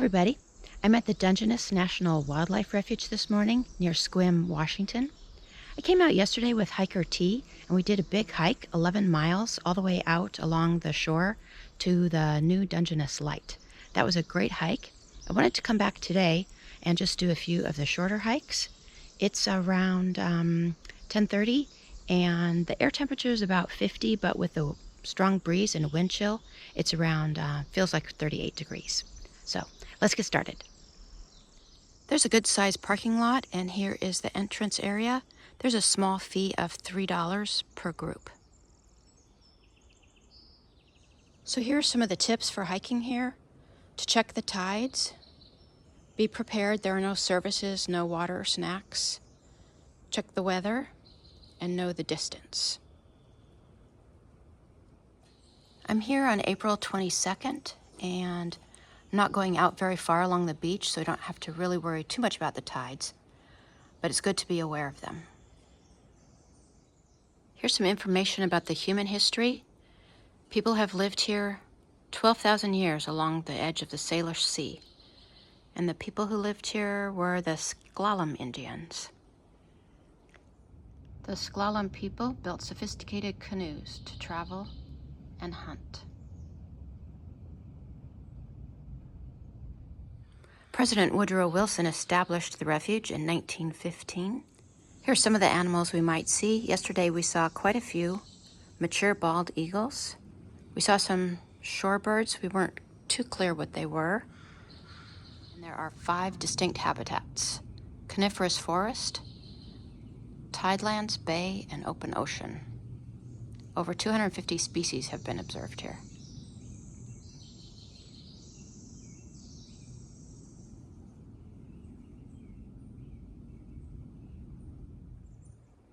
everybody. I'm at the Dungeness National Wildlife Refuge this morning near Sequim, Washington. I came out yesterday with hiker T and we did a big hike, 11 miles, all the way out along the shore to the new Dungeness Light. That was a great hike. I wanted to come back today and just do a few of the shorter hikes. It's around 10:30 and the air temperature is about 50, but with the strong breeze and wind chill, it's around, feels like 38 degrees. So let's get started. There's a good sized parking lot, and here is the entrance area. There's a small fee of $3 per group. So here are some of the tips for hiking here. To check the tides. Be prepared, there are no services, no water or snacks. Check the weather and know the distance. I'm here on April 22nd, and I'm not going out very far along the beach, so I don't have to really worry too much about the tides, but it's good to be aware of them. Here's some information about the human history. People have lived here 12,000 years along the edge of the Salish Sea, and the people who lived here were the Sequim Indians. The Sequim people built sophisticated canoes to travel and hunt. President Woodrow Wilson established the refuge in 1915. Here are some of the animals we might see. Yesterday we saw quite a few mature bald eagles. We saw some shorebirds. We weren't too clear what they were. And there are 5 distinct habitats: coniferous forest, tidelands, bay, and open ocean. Over 250 species have been observed here.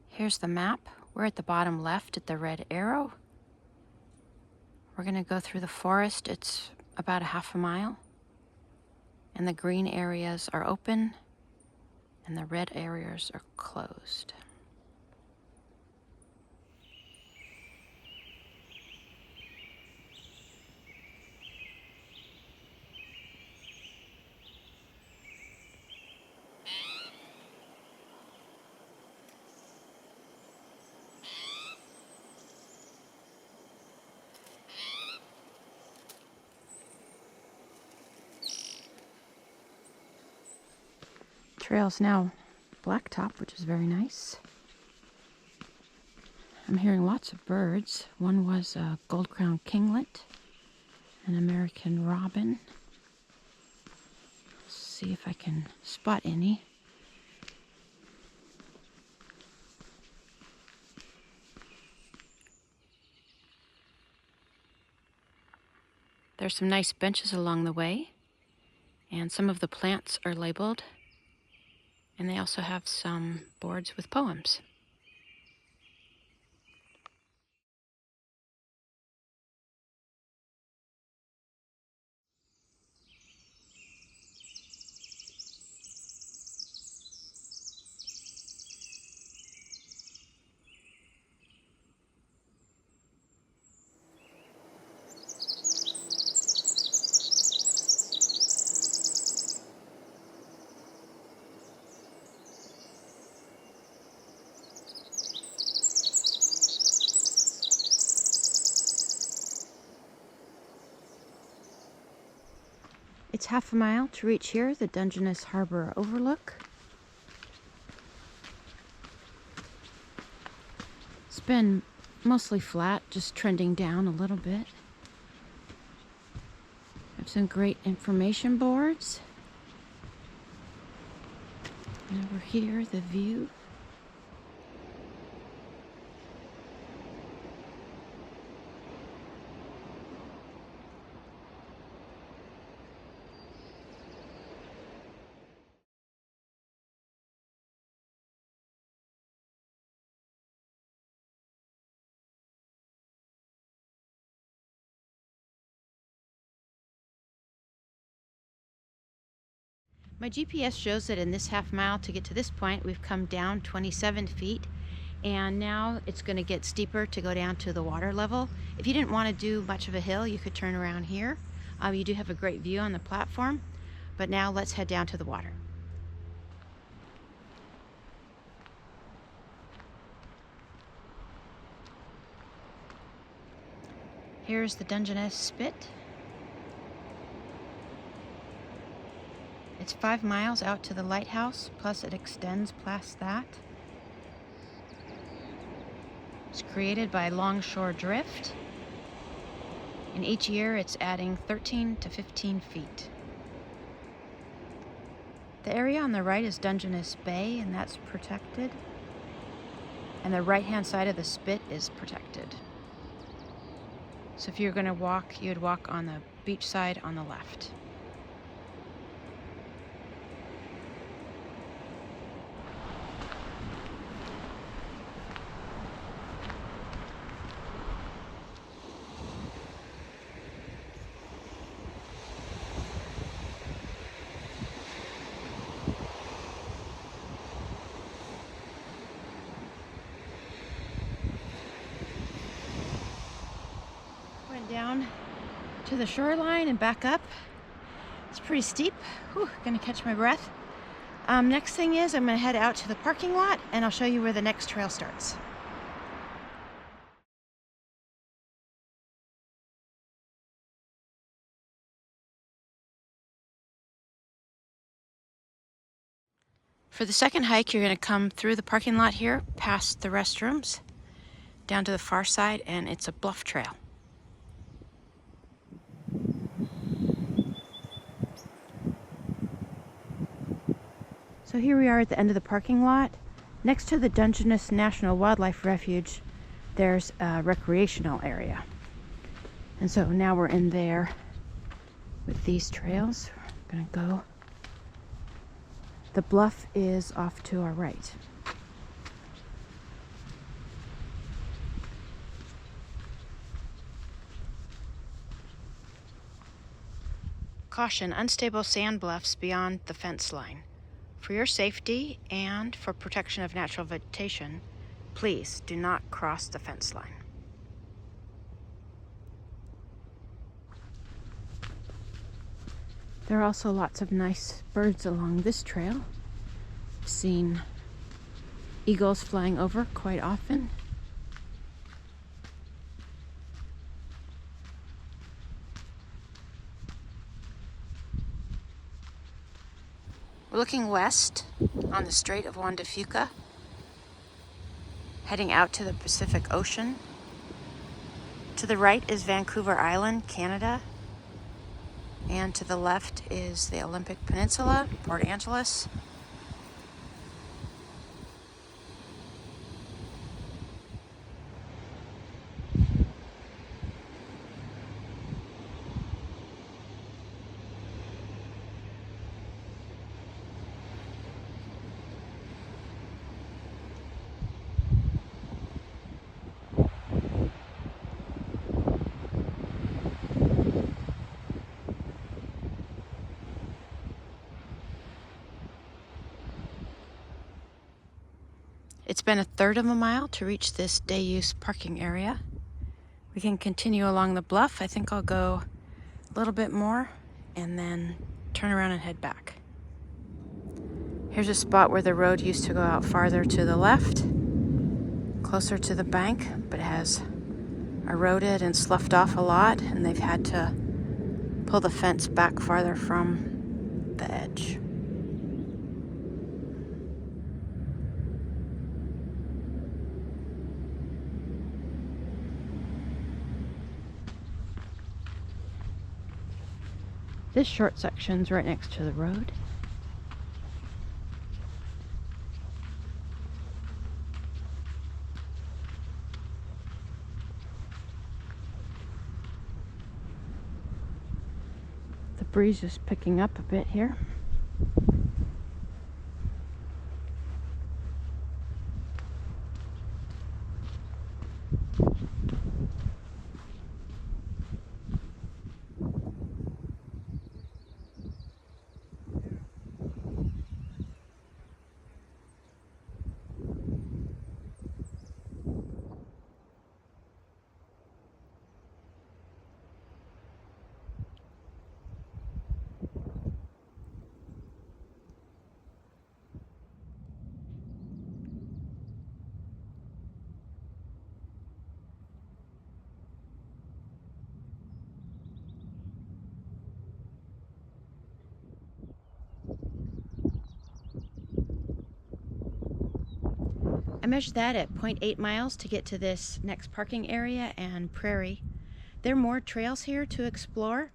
Here's the map. We're at the bottom left at the red arrow. We're going to go through the forest. It's about a half a mile. And the green areas are open and the red areas are closed. Trail's now blacktop, which is very nice. I'm hearing lots of birds. One was a gold-crowned kinglet, an American robin. Let's see if I can spot any. There's some nice benches along the way, and some of the plants are labeled. And they also have some boards with poems. It's half a mile to reach here, the Dungeness Harbor overlook. It's been mostly flat, just trending down a little bit. Have some great information boards. And over here, the view. My GPS shows that in this half mile to get to this point, we've come down 27 feet, and now it's going to get steeper to go down to the water level. If you didn't want to do much of a hill, you could turn around here. You do have a great view on the platform, But now let's head down to the water. Here's the Dungeness Spit. It's 5 miles out to the lighthouse, plus it extends past that. It's created by longshore drift, and each year it's adding 13 to 15 feet. The area on the right is Dungeness Bay, and that's protected. And the right-hand side of the spit is protected. So if you're going to walk, you would walk on the beach side on the left. Down to the shoreline and back up. It's pretty steep. Whew, gonna catch my breath. Next thing is I'm gonna head out to the parking lot and I'll show you where the next trail starts. For the second hike, you're gonna come through the parking lot here, past the restrooms, down to the far side, and it's a bluff trail. So here we are at the end of the parking lot. Next to the Dungeness National Wildlife Refuge, there's a recreational area. And so now we're in there with these trails. We're gonna go. The bluff is off to our right. Caution, unstable sand bluffs beyond the fence line. For your safety and for protection of natural vegetation, please do not cross the fence line. There are also lots of nice birds along this trail. I've seen eagles flying over quite often. We're looking west on the Strait of Juan de Fuca, heading out to the Pacific Ocean. To the right is Vancouver Island, Canada, and to the left is the Olympic Peninsula, Port Angeles. It's been a third of a mile to reach this day-use parking area. We can continue along the bluff. I think I'll go a little bit more and then turn around and head back. Here's a spot where the road used to go out farther to the left, closer to the bank, but it has eroded and sloughed off a lot, and they've had to pull the fence back farther from the edge. This short section's right next to the road. The breeze is picking up a bit here. measured that at 0.8 miles to get to this next parking area and prairie. There are more trails here to explore.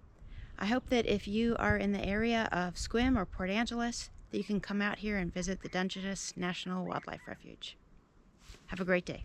I hope that if you are in the area of Sequim or Port Angeles, that you can come out here and visit the Dungeness National Wildlife Refuge. Have a great day.